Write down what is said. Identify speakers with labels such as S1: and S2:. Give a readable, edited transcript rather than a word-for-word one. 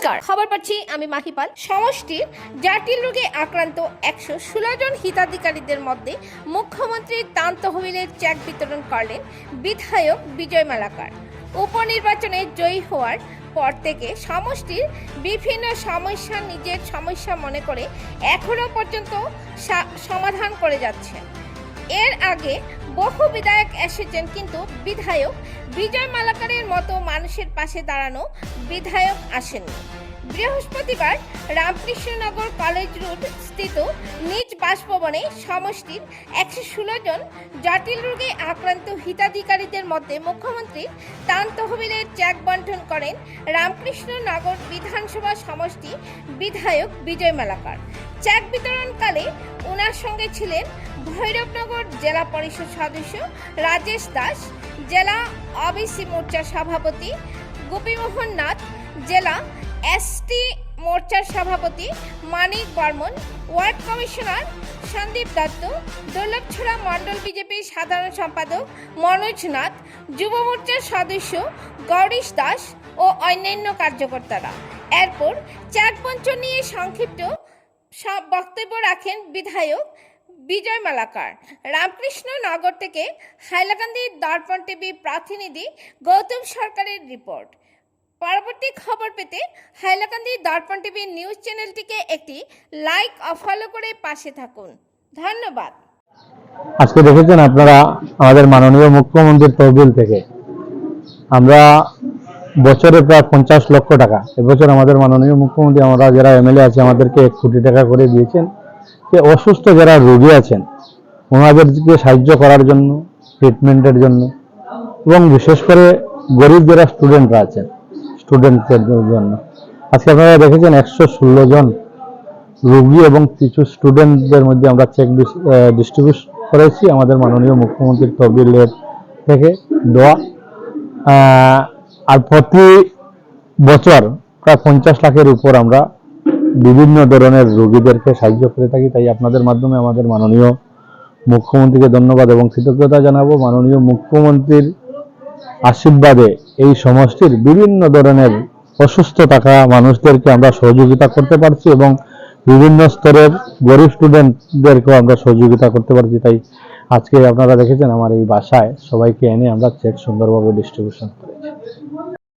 S1: নমস্কার, খবর পাচ্ছি আমি মাহিপাল। সমষ্টির জটিল রোগে আক্রান্ত 116 জন হিতাধিকারীদের মধ্যে মুখ্যমন্ত্রীর ত্রাণ তহবিলের চেক বিতরণ করলেন বিধায়ক বিজয় মালাকার। উপনির্বাচনে জয়ী হওয়ার পর থেকে সমষ্টির বিভিন্ন সমস্যা নিজের সমস্যা মনে করে এখনো পর্যন্ত সমাধান করে যাচ্ছেন। এর আগে বহু বিধায়ক এসেছেন, কিন্তু বিধায়ক বিজয় মালাকারের মতো মানুষের পাশে দাঁড়ানো বিধায়ক আসেননি। বৃহস্পতিবার রামকৃষ্ণনগর কলেজ রোড স্থিত নিজ বাসভবনে সমষ্টির 116 জন জটিল রোগে আক্রান্ত হিতাধিকারীদের মধ্যে মুখ্যমন্ত্রীর ত্রাণ তহবিলের চেক বন্টন করেন রামকৃষ্ণনগর বিধানসভা সমষ্টি বিধায়ক বিজয় মালাকার। চেক বিতরণকালে ওনার সঙ্গে ছিলেন ভৈরবনগর জেলা পরিষদ সদস্য রাজেশ দাস, জেলা ওবিসি মোর্চার সভাপতি গোপীমোহন নাথ, জেলা এসটি মোর্চার সভাপতি মানিক বর্মন, ওয়ার্ড কমিশনার সন্দীপ দত্ত, দুর্লভছড়া মণ্ডল বিজেপির সাধারণ সম্পাদক মনোজ নাথ, যুব মোর্চার সদস্য গৌরীশ দাস ও অন্যান্য কার্যকর্তারা। এরপর চেক বন্টন নিয়ে সংক্ষিপ্ত বক্তব্য রাখেন বিধায়ক বিজয় মালাকার। রামকৃষ্ণনগর থেকে হাইলাকান্দি দর্পণ টিভি প্রতিনিধি গৌতম সরকারের রিপোর্ট। পরবর্তী খবর পেতে হাইলাকান্দি দর্পণ টিভি নিউজ চ্যানেলটিকে একটি লাইক ও ফলো করে পাশে থাকুন। ধন্যবাদ।
S2: আজকে দেখেছেন আপনারা আমাদের মাননীয় মুখ্যমন্ত্রীর তহবিল থেকে আমরা বছরে প্রায় 50 লক্ষ টাকা, এবছর আমাদের মাননীয় মুখ্যমন্ত্রী আমরা যারা এমএলএ আছে আমাদেরকে 1 কোটি টাকা করে দিয়েছেন। যে অসুস্থ যারা রোগী আছেন ওনাদেরকে সাহায্য করার জন্য, ট্রিটমেন্টের জন্য, এবং বিশেষ করে গরিব যারা স্টুডেন্টরা আছেন স্টুডেন্টদের জন্য। আজকে আপনারা দেখেছেন 116 জন রোগী এবং কিছু স্টুডেন্টদের মধ্যে আমরা চেক ডিস্ট্রিবিউট করেছি আমাদের মাননীয় মুখ্যমন্ত্রীর তহবিলের থেকে দেওয়া। আর প্রতি বছর প্রায় 50 লাখের উপর আমরা বিভিন্ন ধরনের রোগীদেরকে সাহায্য করে থাকি। তাই আপনাদের মাধ্যমে আমাদের মাননীয় মুখ্যমন্ত্রীকে ধন্যবাদ এবং কৃতজ্ঞতা জানাবো। মাননীয় মুখ্যমন্ত্রীর আশীর্বাদে এই সমষ্টির বিভিন্ন ধরনের অসুস্থ থাকা মানুষদেরকে আমরা সহযোগিতা করতে পারছি এবং বিভিন্ন স্তরের গরিব স্টুডেন্টদেরকেও আমরা সহযোগিতা করতে পারছি। তাই আজকে আপনারা দেখেছেন আমার এই বাসায় সবাইকে এনে আমরা চেক সুন্দরভাবে ডিস্ট্রিবিউশন করেছি।